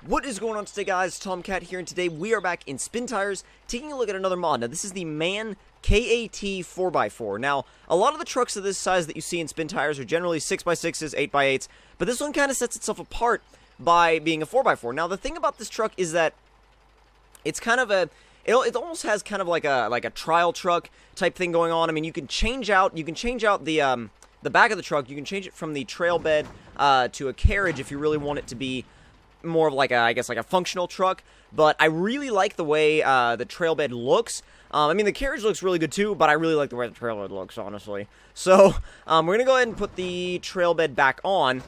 What is going on today, guys? Tomcat here, and today we are back in Spin Tires, taking a look at another mod. Now, this is the MAN KAT 4x4. Now, a lot of the trucks of this size that you see in Spin Tires are generally 6x6s, 8x8s, but this one kind of sets itself apart by being a 4x4. Now, the thing about this truck is that it's kind of a... It almost has kind of like a trial truck type thing going on. I mean, you can change out the back of the truck. You can change it from the trail bed to a carriage if you really want it to be more of like a, I guess, like a functional truck. But I really like the way the trail bed looks. I mean, the carriage looks really good too, but I really like the way the trail bed looks, honestly. So we're gonna go ahead and put the trail bed back on,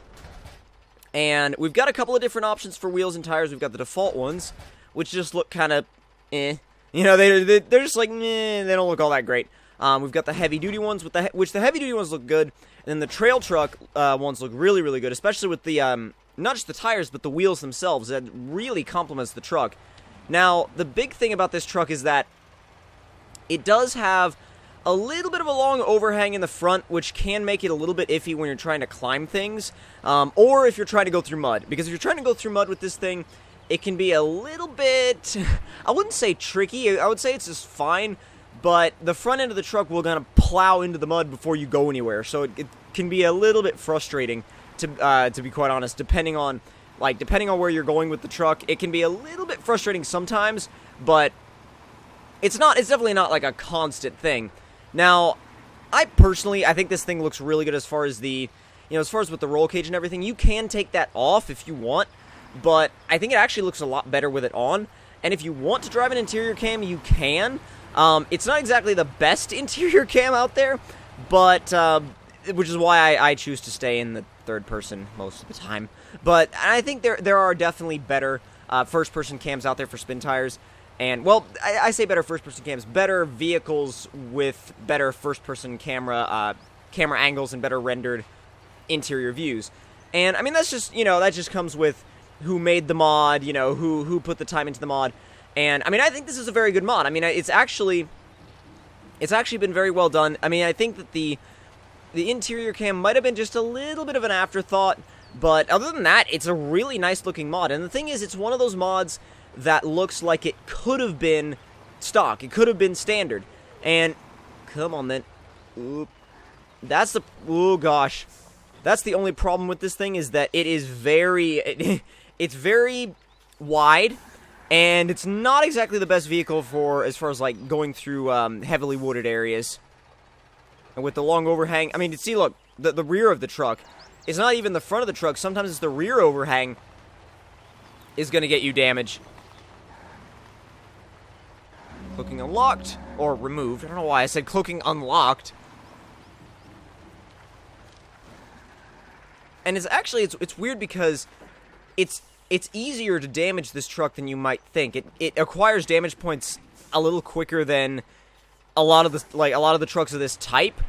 and we've got a couple of different options for wheels and tires. We've got the default ones, which just look kind of you know, they're just like they don't look all that great. We've got the heavy duty ones which the heavy duty ones look good, and then the trail truck ones look really good, especially with the not just the tires, but the wheels themselves. That really complements the truck. Now, the big thing about this truck is that it does have a little bit of a long overhang in the front, which can make it a little bit iffy when you're trying to climb things, or if you're trying to go through mud. Because if you're trying to go through mud with this thing, it can be a little bit, I wouldn't say tricky, I would say it's just fine, but the front end of the truck will kind of plow into the mud before you go anywhere, so it can be a little bit frustrating. To be quite honest, depending on where you're going with the truck, it can be a little bit frustrating sometimes, but it's definitely not like a constant thing. Now, I think this thing looks really good as far as with the roll cage and everything. You can take that off if you want, but I think it actually looks a lot better with it on. And if you want to drive an interior cam, you can. It's not exactly the best interior cam out there, but which is why I choose to stay in the third person most of the time. But I think there are definitely better first person cams out there for Spin Tires. And, well, I say better first person cams, better vehicles with better first person camera angles and better rendered interior views. And I mean, that's just, that just comes with who made the mod, who put the time into the mod. And I mean, I think this is a very good mod. I mean, it's actually been very well done. I mean, I think that the interior cam might have been just a little bit of an afterthought, but other than that, it's a really nice looking mod. And the thing is, it's one of those mods that looks like it could have been stock. It could have been standard. And, come on then. Oop. Oh gosh. That's the only problem with this thing, is that it is it's very wide, and it's not exactly the best vehicle for, as far as like going through heavily wooded areas. And with the long overhang, I mean, see, look, the rear of the truck, it's not even the front of the truck. Sometimes it's the rear overhang is going to get you damage. Cloaking unlocked, or removed. I don't know why I said cloaking unlocked. And it's weird because it's easier to damage this truck than you might think. It acquires damage points a little quicker than a lot of the trucks of this type,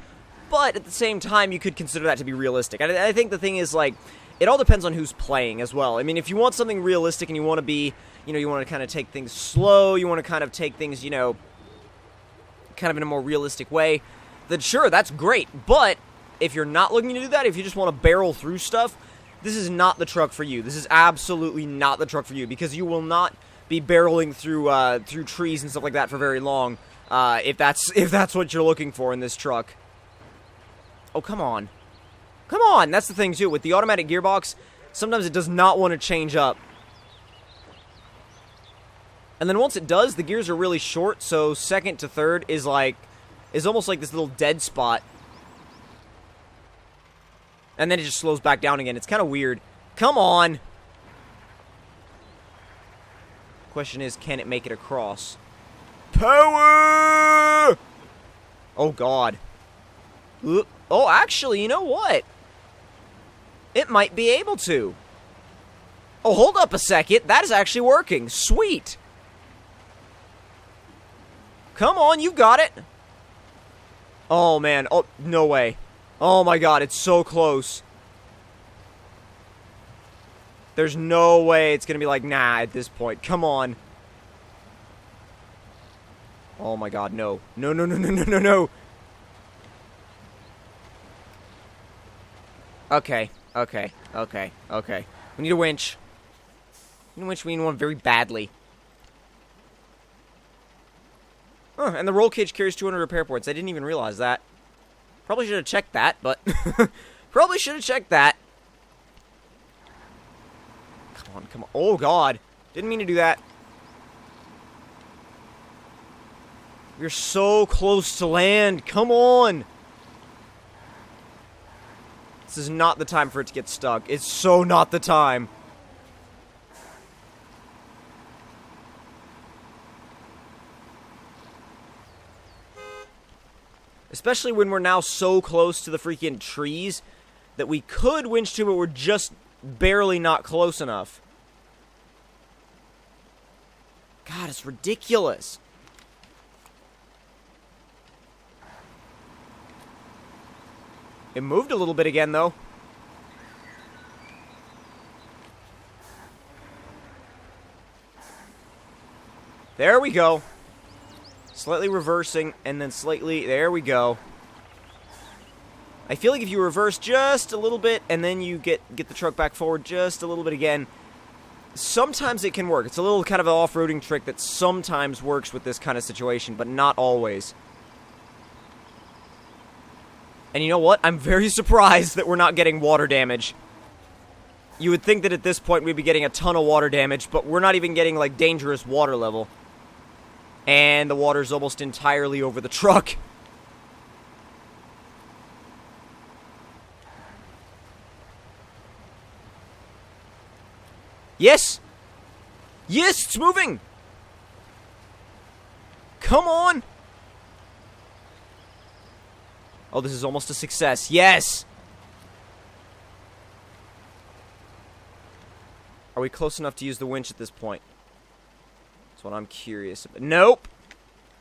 but at the same time, you could consider that to be realistic. I think the thing is, like, it all depends on who's playing as well. I mean, if you want something realistic and you want to be, you want to kind of take things slow, you want to kind of take things, kind of in a more realistic way, then sure, that's great. But if you're not looking to do that, if you just want to barrel through stuff, this is not the truck for you. This is absolutely not the truck for you, because you will not be barreling through trees and stuff like that for very long. If that's what you're looking for in this truck. Oh, come on. Come on! That's the thing, too. With the automatic gearbox, sometimes it does not want to change up. And then once it does, the gears are really short, so second to third is almost like this little dead spot. And then it just slows back down again. It's kind of weird. Come on! Question is, can it make it across? Power! Oh, God. Oh, actually, you know what? It might be able to. Oh, hold up a second. That is actually working. Sweet. Come on, you got it. Oh, man. Oh, no way. Oh, my God. It's so close. There's no way it's going to be like, nah, at this point. Come on. Oh, my God. No. No, no, no, no, no, no, no. Okay. We need a winch. in which we need one very badly. Oh, and the roll cage carries 200 repair points. I didn't even realize that. Probably should have checked that, but... probably should have checked that. Come on, come on. Oh, God. Didn't mean to do that. We're so close to land. Come on. This is not the time for it to get stuck. It's so not the time. Especially when we're now so close to the freaking trees that we could winch to, but we're just barely not close enough. God, it's ridiculous. It moved a little bit again, though. There we go. Slightly reversing, and then slightly... There we go. I feel like if you reverse just a little bit, and then you get the truck back forward just a little bit again, sometimes it can work. It's a little kind of an off-roading trick that sometimes works with this kind of situation, but not always. And you know what? I'm very surprised that we're not getting water damage. You would think that at this point we'd be getting a ton of water damage, but we're not even getting, like, dangerous water level. And the water's almost entirely over the truck. Yes! Yes, it's moving! Come on! Oh, this is almost a success. Yes! Are we close enough to use the winch at this point? That's what I'm curious about. Nope!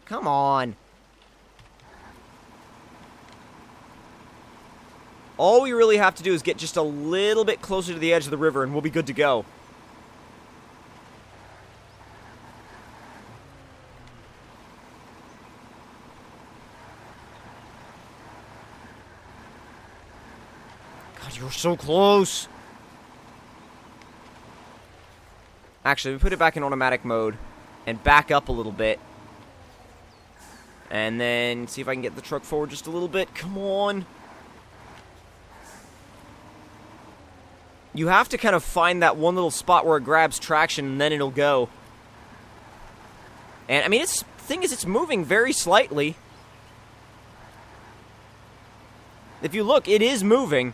Come on. All we really have to do is get just a little bit closer to the edge of the river and we'll be good to go. God, you're so close! Actually, we put it back in automatic mode and back up a little bit. And then see if I can get the truck forward just a little bit. Come on. You have to kind of find that one little spot where it grabs traction and then it'll go. And, I mean, the thing is, it's moving very slightly. If you look, it is moving.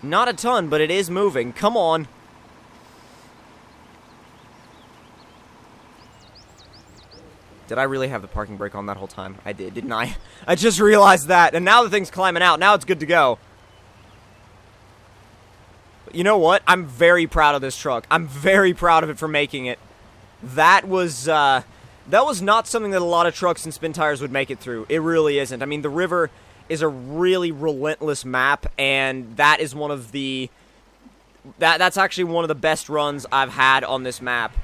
Not a ton, but it is moving. Come on. Did I really have the parking brake on that whole time? I did, didn't I? I just realized that, and now the thing's climbing out. Now it's good to go. But you know what? I'm very proud of this truck. I'm very proud of it for making it. That was not something that a lot of trucks and spin tires would make it through. It really isn't. I mean, the river is a really relentless map, and that is one of the... That's actually one of the best runs I've had on this map.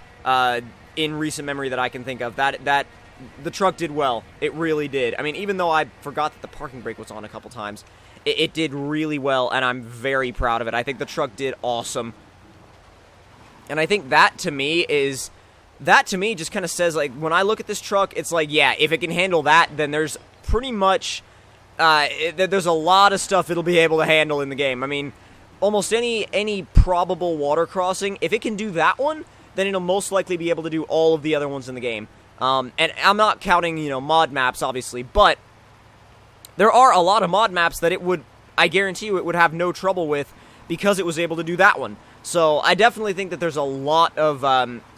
In recent memory that I can think of. That the truck did well. It really did. I mean, even though I forgot that the parking brake was on a couple times, it did really well, and I'm very proud of it. I think the truck did awesome. And I think that to me just kind of says, like, when I look at this truck, it's like, yeah, if it can handle that, then there's pretty much, there's a lot of stuff it'll be able to handle in the game. I mean, almost any probable water crossing, if it can do that one, then it'll most likely be able to do all of the other ones in the game. And I'm not counting, you know, mod maps, obviously, but there are a lot of mod maps that I guarantee you it would have no trouble with because it was able to do that one. So I definitely think that there's a lot of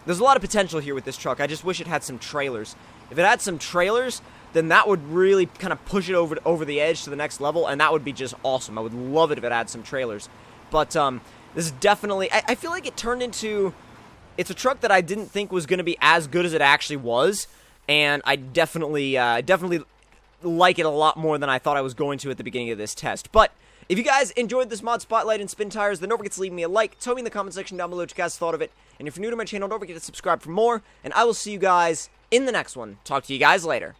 potential here with this truck. I just wish it had some trailers. If it had some trailers, then that would really kind of push it over the edge to the next level, and that would be just awesome. I would love it if it had some trailers. But this is definitely... I feel like it turned into... It's a truck that I didn't think was going to be as good as it actually was, and I definitely like it a lot more than I thought I was going to at the beginning of this test. But if you guys enjoyed this mod spotlight and spin tires, then don't forget to leave me a like. Tell me in the comment section down below what you guys thought of it. And if you're new to my channel, don't forget to subscribe for more, and I will see you guys in the next one. Talk to you guys later.